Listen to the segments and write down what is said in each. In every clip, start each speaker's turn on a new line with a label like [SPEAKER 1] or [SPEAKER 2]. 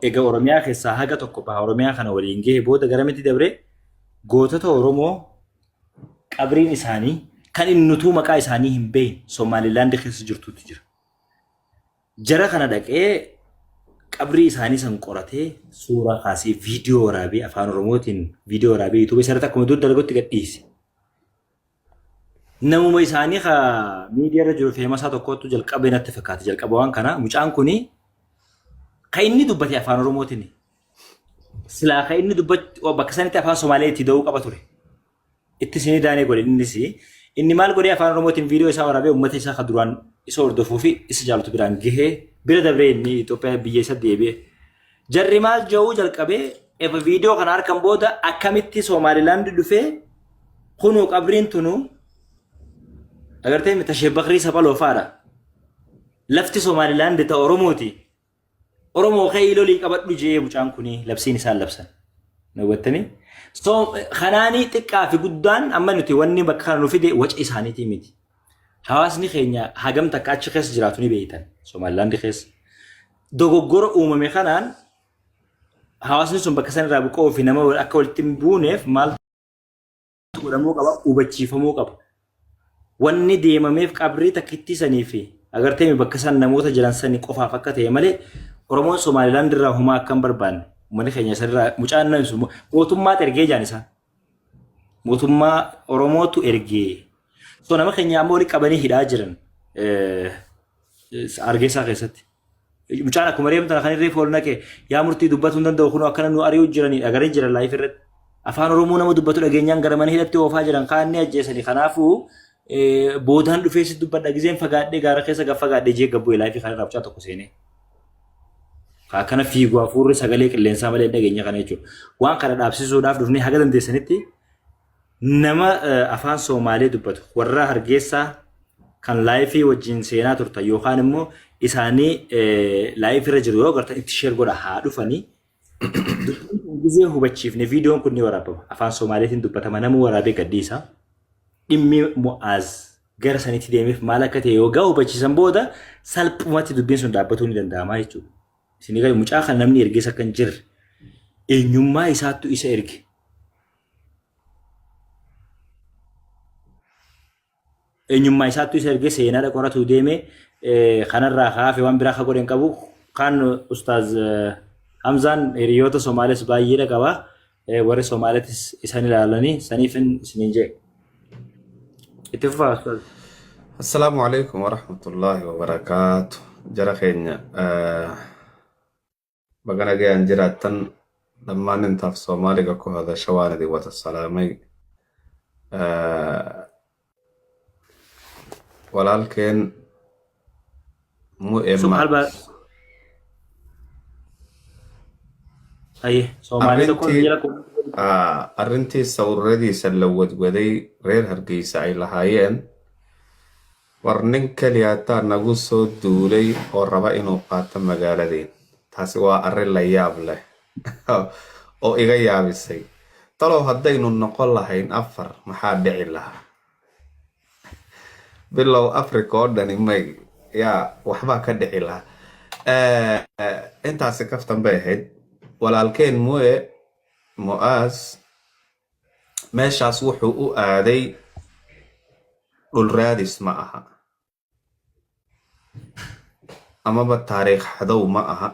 [SPEAKER 1] egaa Oromiyaa keessaa haga tokko baha Oromiyaa kana waliin gahee booda gara miti dabre gootota Oromoo qabriin isaanii kan inni nutuu maqaa isaanii hin beekne Somaalilaand keessa jirtutu jira. Jara kana dhaqee qabrii isaanii san qoratee suuraa kaasee viidiyoo waraabee afaan Oromootiin viidiyoo waraabee YouTube irratti akkuma dur darbutti gadhiise. Namuma isaanii ka miidiyaa irra jiru feemasaa tokkotu jalqabee natti fakkaate jalqaba waan kana mucaan kuni kan inni dubbate afaan Oromootiin silaa kan inni dubbate bakka sanitti afaan Somaaliitti da'uu qaba ture. Itti sinii daanee godhe innis inni maal godhee afaan Oromootiin viidiyoo isaa waraabee uummata isaa ka duraan isa hordofuu fi isa jaalatu biraan gahee bira dabree inni Itoophiyaa biyya isa deebi'e. Jarri maal jedhuu jalqabee efa viidiyoo kana harkaan booda akkamitti Somaalilaand dhufee kunuu qabriin tunuu agartee mitashee bakrii saphaloo faadha. Lafti Somaalilaand ta Oromooti. Oromoo ka'ii lolii qabadhu jee mucaan kuni labsiin isaan labsan. Nawwattanii so kanaanii xiqqaa fi guddaan amma nuti wanni bakka kana nufi waca isaaniitii miti. Hawaasni keenya hagam takka achi keessa jiraatu ni beektan Somaalilaand keessa. Dogoggora uumame kanaan hawaasni sun bakka san irraa buqqa'uu fi nama akka walitti hin buuneef maal godhamuu qaba hubachiifamuu qaba. Wanni deemameef qabrii takkitti sanii fi agartee bakka san namoota jiran sanii qofaaf akka ta'e malee Oromoon Somaalilaand irraa humaa akka hin barbaanne uummanni keenya sanirraa mucaan namni sun mootummaa ergee jaan isaa. Mootummaa Oromootu ergee. So nama keenya amma wali qabanii hidhaa jiran Argeessaa keessatti. Mucaan akkuma reemtan kan irree fool naqee yaa murtii dubbatuu hin danda'u kunoo akkana nu ari'uu jiranii dhagaree jiran laayif irratti. Afaan Oromoo nama dubbatu dhageenyaan gara mana hidhatti oofaa jiran kaanni ajjeesanii kanaafuu boodaan dhufee si dubbadha gizeen fagaadhee gaara keessa gaafa fagaadhee jee gabbu'e laayifii kana irraa mucaa tokko seenee. Akkana fiiguu hafuurri sagalee qilleensaa malee dhageenya kana jechuudha. Waan kana dhaabsisuudhaaf dhufnee haga dandeessanitti nama afaan Somaalee dubbatu warra Hargeessaa kan laayifii wajjin seenaa turtan yookaan immoo isaanii laayifii irra jiru yoo gartan itti sheer godha haa dhufanii gizee hubachiifne viidiyoon kun ni waraabama afaan Somaaleetiin dubbatama nama waraabee gadhiisa dhimmi Mu'aaz gara sanitti deemeef maal akka ta'e yoo gaa hubachiisan booda salphumatti dubbiin sun dhaabbatuu ni danda'ama jechuudha. Isin egaa mucaa kan namni ergeessa kan jirre eenyummaa isaattu isa erge. Eenyummaa isaattu isa erge seenaadha qoratu deemee kanarraa kaafe waan biraa akka godhan qabu kan Ustaaz Hamzaan hiriyoota Somaalees baay'eedha qaba. Warri Somaaleetis isaan ilaalanii saniif isiniin jee. Itti fufaa Ustaaz.
[SPEAKER 2] Assalaamu alaikum wa rahmatullahi wa barakaatu. Jara keenya bagana gayaan jiraattan dhammaan intaaf Soomaaliga ku hadasha waan idin wada salaamay. walaalkeen
[SPEAKER 1] Somaal
[SPEAKER 2] arrintii sawiradiisa la wadwaday reer Hargeysa ay lahaayeen war nin kaliyaata nagu soo duulay oo raba inuu qaato magaaladeen. Taasi waa arrin la yaab leh oo iga yaabisay. Talow haddaynu noqon lahayn afar maxaa dhici lahaa? bilow Africa oo dhani may yaa waxba ka dhici lahaa. Intaasi kaftan bay ahayd. Walaalkeen Mu'aaz meeshaas wuxuu u aaday dhul raadis ma aha amaba taariikh xadow ma aha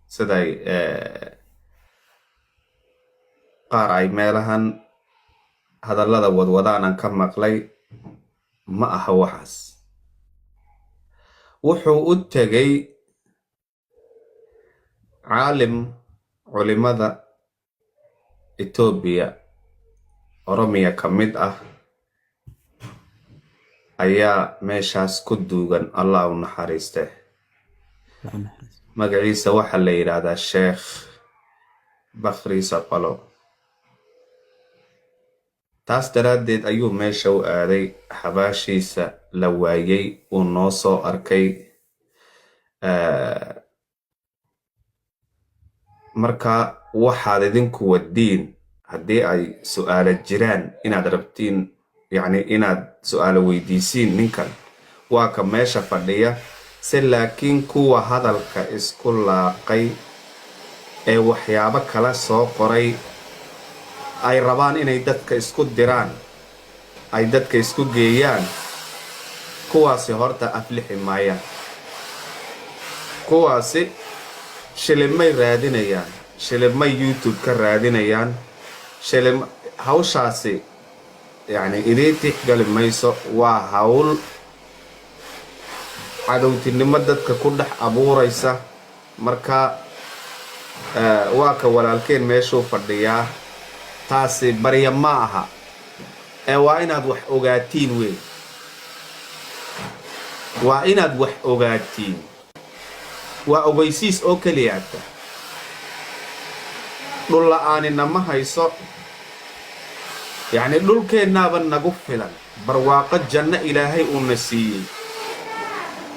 [SPEAKER 2] siday qaar ay meelahan hadallada wadwadaanan ka maqlay ma aha waxaas. wuxuu u tegay caalim culimada Ethiopia Oromiya ka mid ah ayaa meeshaas ku duugan Allah u naxariiste. magaciisa waxa la yiraahdaa Sheekh Bakri Sapalo. taas daraadeed ayuu meesha u aaday. xabaashiisa la waayay uu noo soo arkay. marka waxaad idinku wadiin haddii ay su'aalo jiraan inaad rabtiin yani inaad su'aalo weydiisiin ninkan waa ka meesha fadhiya si laakiin kuwa hadalka isku laaqay ee waxyaabo kala soo qoray ay rabaan inay dadka isku diraan ay dadka isku geeyaan kuwaasi horta aflixi maayaan kuwaasi shilimay raadinayaan shilimay YouTube ka raadinayaan shilim hawshaasi yani idin tixgali mayso waa hawl cadowtinimo dadka ku dhex abuuraysa marka waa ka walaalkeen meeshuu fadhiyaa taasi barya ma aha ee waa inaad wax ogaatiin weey waa inaad wax ogaatiin waa ogeysiis oo kaliyaata dhul la'aanina ma hayso yani dhulkeennaaba nagu filan barwaaqo janno ilaahay uuna siiyey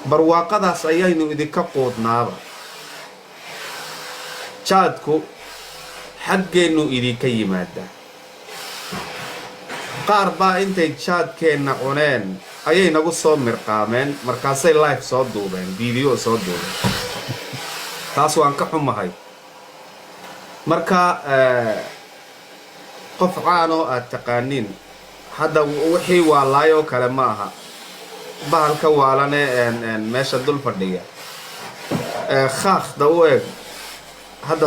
[SPEAKER 2] barwaaqadaas ayaynu idinka quudnaaba jaadku xaggeennu idinka yimaadaa qaar baa intay jaadkeenna cuneen ayay nagu soo mirqaameen markaasay live soo duubeen video soo duubeen taas waan ka xumahay marka qof caan oo aad taqaaniin hadda wixii waa laayoo kale ma aha bahalka waalane meesha dul fadhiya khaakhda u eg hadda